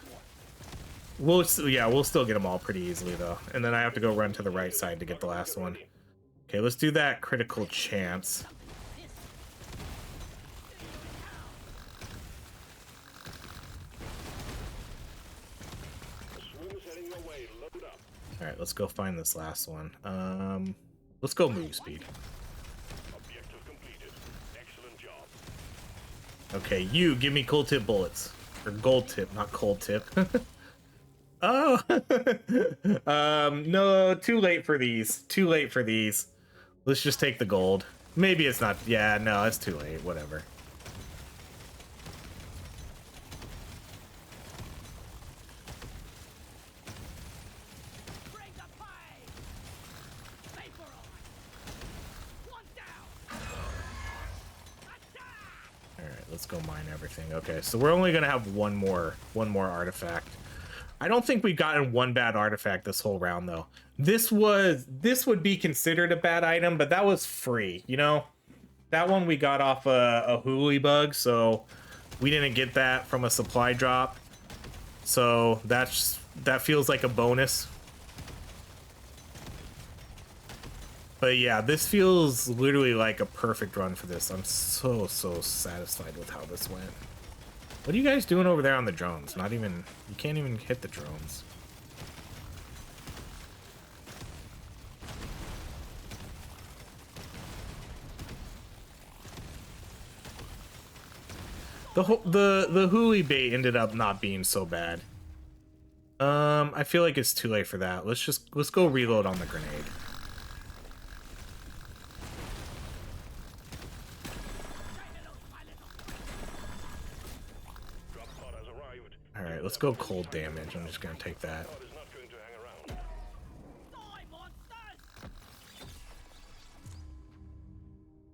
A: We'll still get them all pretty easily, though. And then I have to go run to the right side to get the last one. Okay, let's do that critical chance. Alright, let's go find this last one. Let's go move speed.
B: Objective completed. Excellent job.
A: Okay, you give me cold tip bullets. Or gold tip, not cold tip. Oh, no, too late for these. Too late for these. Let's just take the gold. Maybe it's not. Yeah, no, it's too late. Whatever.
C: Bring the pie! Vapor on! One down! Attack!
A: All right, let's go mine everything. Okay, so we're only gonna have one more artifact. I don't think we've gotten one bad artifact this whole round though. This would be considered a bad item, but that was free, you know? That one we got off a hooly bug, so we didn't get that from a supply drop. So that feels like a bonus. But yeah, this feels literally like a perfect run for this. I'm so satisfied with how this went. What are you guys doing over there on the drones? Not even, you can't even hit the drones. The hooly bait ended up not being so bad. I feel like it's too late for that. Let's go reload on the grenade. All right, let's go cold damage. I'm just gonna take that.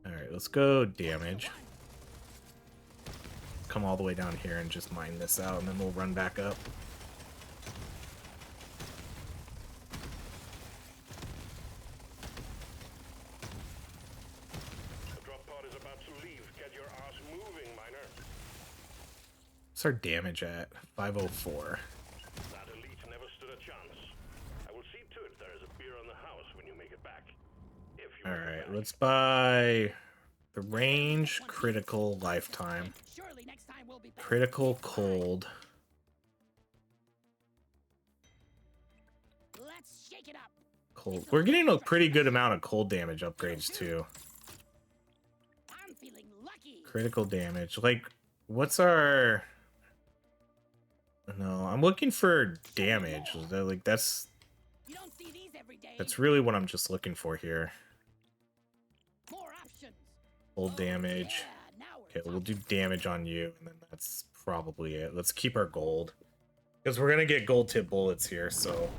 A: All right, let's go damage. Come all the way down here and just mine this out, and then we'll run back up.
B: The drop pod is about to leave. Get your ass moving, miner.
A: What's our damage at? 504.
B: That elite never stood a chance. I will see to it there is a beer on the house when you make it back. If you
A: All
B: make it
A: right,
B: back.
A: let's buy the range, critical, lifetime,
C: Surely next time we'll be better.
A: critical, cold.
C: Let's shake it up.
A: Cold. We're getting a pretty good amount of cold damage upgrades too.
C: I'm feeling lucky.
A: Critical damage. Like, what's our... No, I'm looking for damage. Like, that's
C: You don't see these every day.
A: really what I'm just looking for here.
C: More options.
A: Cold damage.
C: Yeah, now we're
A: Okay, we'll
C: talking.
A: do damage on you, and then that's probably it. Let's keep our gold. Because we're gonna get gold tip bullets here, so...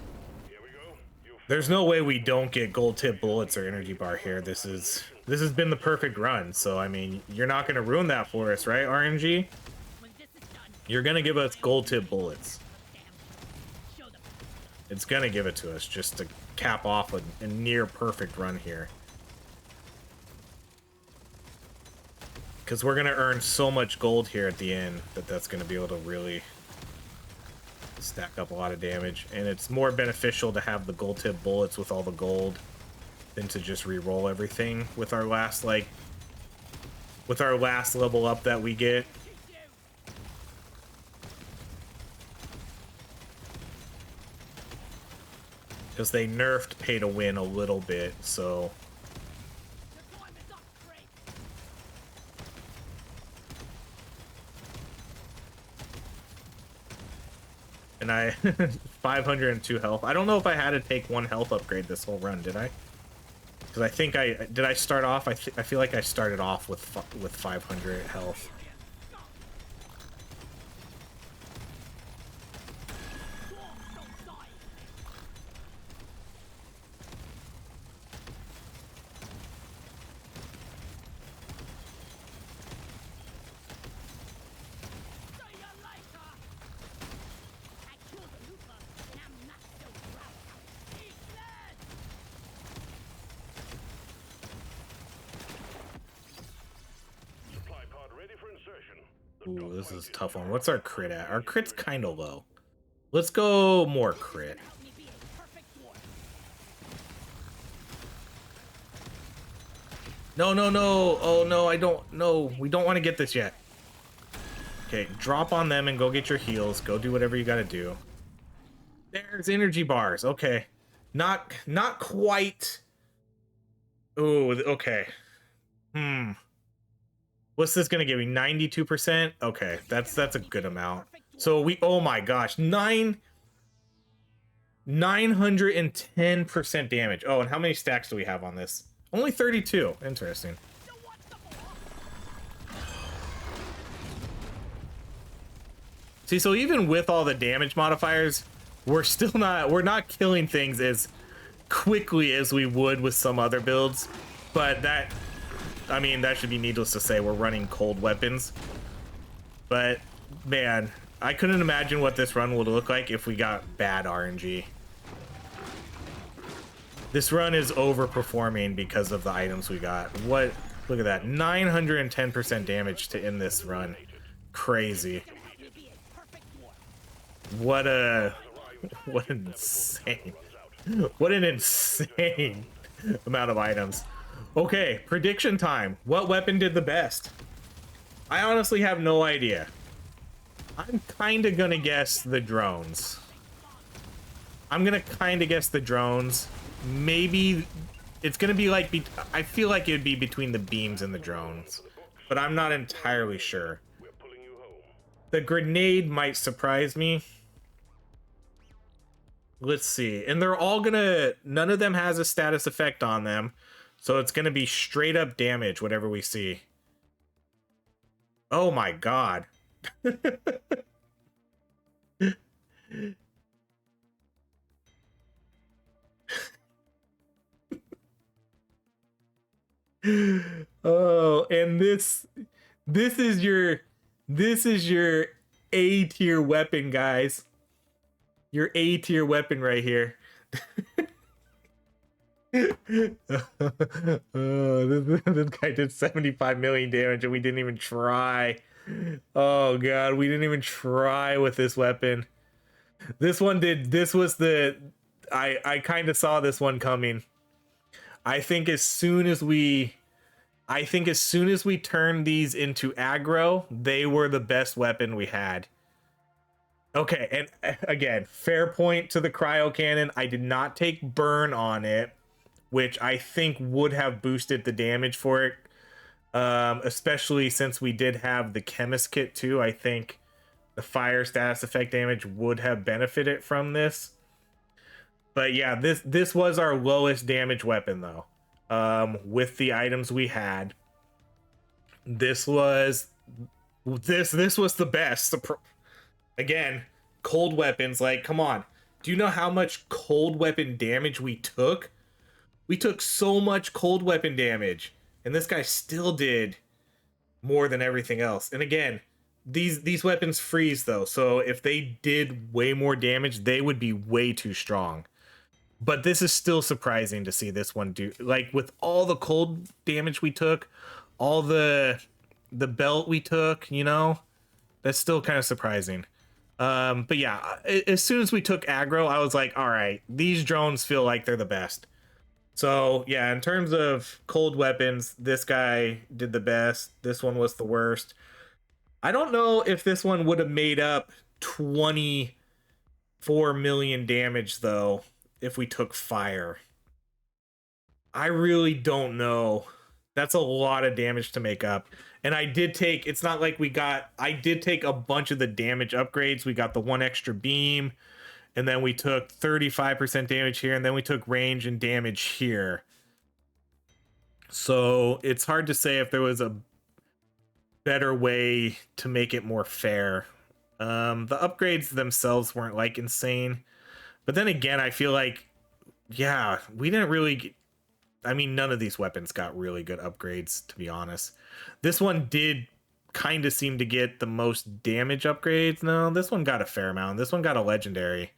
B: Here we go. You
A: There's no way we don't get gold tip bullets or energy bar here. This has been the perfect run, so I mean, you're not gonna ruin that for us, right, RNG?
C: When this is done,
A: You're gonna give us gold tip bullets.
C: damn. Show them.
A: It's gonna give it to us just to cap off a near perfect run here. Because we're gonna earn so much gold here at the end that's gonna be able to really stack up a lot of damage, and it's more beneficial to have the gold tip bullets with all the gold than to just re-roll everything with our last level up that we get. Because they nerfed pay to win a little bit, so
C: Deployment upgrade.
A: and I 502 health. I don't know if I had to take one health upgrade this whole run, did I? Because I think I start off. I feel like I started off with 500 health.
C: Dwarf, don't die. See you later. I killed the looper, and I'm not so proud. Eat blood.
B: supply pod ready for insertion. The
A: Ooh,
B: drop
A: this
B: point
A: is a tough one. What's our
B: armed.
A: crit at? Our crit's kind of low. Let's go more crit.
C: Help me be a perfect dwarf.
A: No, no, no. Oh, no, I don't. No, we don't want to get this yet. Okay, drop on them and go get your heals. Go do whatever you gotta do. There's energy bars. Okay. Not quite. Ooh, okay. What's this gonna give me? 92%? Okay, that's a good amount. So oh my gosh, 910% damage. Oh, and how many stacks do we have on this? Only 32. Interesting. See, so even with all the damage modifiers, we're not killing things as quickly as we would with some other builds. But that, I mean, that should be needless to say, we're running cold weapons. But man, I couldn't imagine what this run would look like if we got bad RNG. This run is overperforming because of the items we got. What? Look at that. 910% damage to end this run. Crazy. What an insane amount of items. Okay, prediction time. What weapon did the best? I honestly have no idea. I'm kind of gonna guess the drones. Maybe it's gonna be like, I feel like it'd be between the beams and the drones, but I'm not entirely sure. The grenade might surprise me. Let's see. And they're all gonna, none of them has a status effect on them, so it's gonna be straight up damage, whatever we see. Oh my god. Oh, and this is your A tier weapon, guys. Your A tier weapon right here. Oh, this guy did 75 million damage and we didn't even try. Oh god, we didn't even try with this weapon. This one did, this was the, I kind of saw this one coming. I think as soon as we turned these into aggro, they were the best weapon we had. Okay, and again, fair point to the cryo cannon. I did not take burn on it, which I think would have boosted the damage for it. Especially since we did have the chemist kit too. I think the fire status effect damage would have benefited from this. But yeah, this was our lowest damage weapon though. With the items we had, this was the best. Again, cold weapons, like, come on. Do you know how much cold weapon damage we took? We took so much cold weapon damage, and this guy still did more than everything else. And again, these weapons freeze though, so if they did way more damage, they would be way too strong. But this is still surprising to see this one do, like, with all the cold damage we took, all the belt we took, you know, that's still kind of surprising. But yeah, as soon as we took aggro, I was like, all right, these drones feel like they're the best. So yeah, in terms of cold weapons, this guy did the best. This one was the worst. I don't know if this one would have made up 24 million damage though if we took fire. I really don't know. That's a lot of damage to make up. And I did take, it's not like I did take a bunch of the damage upgrades. We got the 1 extra beam, and then we took 35% damage here, and then we took range and damage here. So it's hard to say if there was a better way to make it more fair. The upgrades themselves weren't like insane. But then again, I feel like, yeah, we didn't really I mean, none of these weapons got really good upgrades, to be honest. This one did kind of seem to get the most damage upgrades. No, this one got a fair amount. This one got a legendary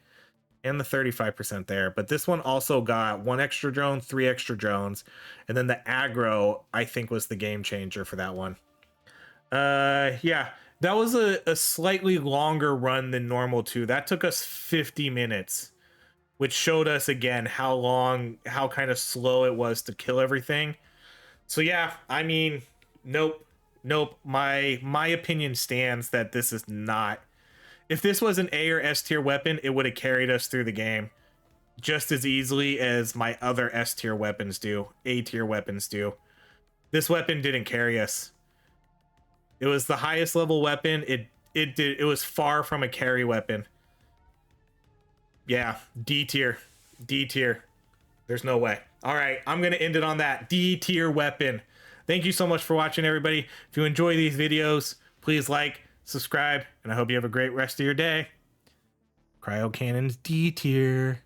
A: and the 35% there. But this one also got 1 extra drone, 3 extra drones. And then the aggro, I think, was the game changer for that one. Yeah, that was a slightly longer run than normal too. That took us 50 minutes. Which showed us again how kind of slow it was to kill everything. So yeah, I mean, nope. My opinion stands that this is not. If this was an A or S tier weapon, it would have carried us through the game just as easily as my other S tier weapons do, A tier weapons do. This weapon didn't carry us. It was the highest level weapon. It was far from a carry weapon. Yeah, D tier. D tier. There's no way. All right, I'm going to end it on that. D tier weapon. Thank you so much for watching, everybody. If you enjoy these videos, please like, subscribe, and I hope you have a great rest of your day. Cryo Cannon's D tier.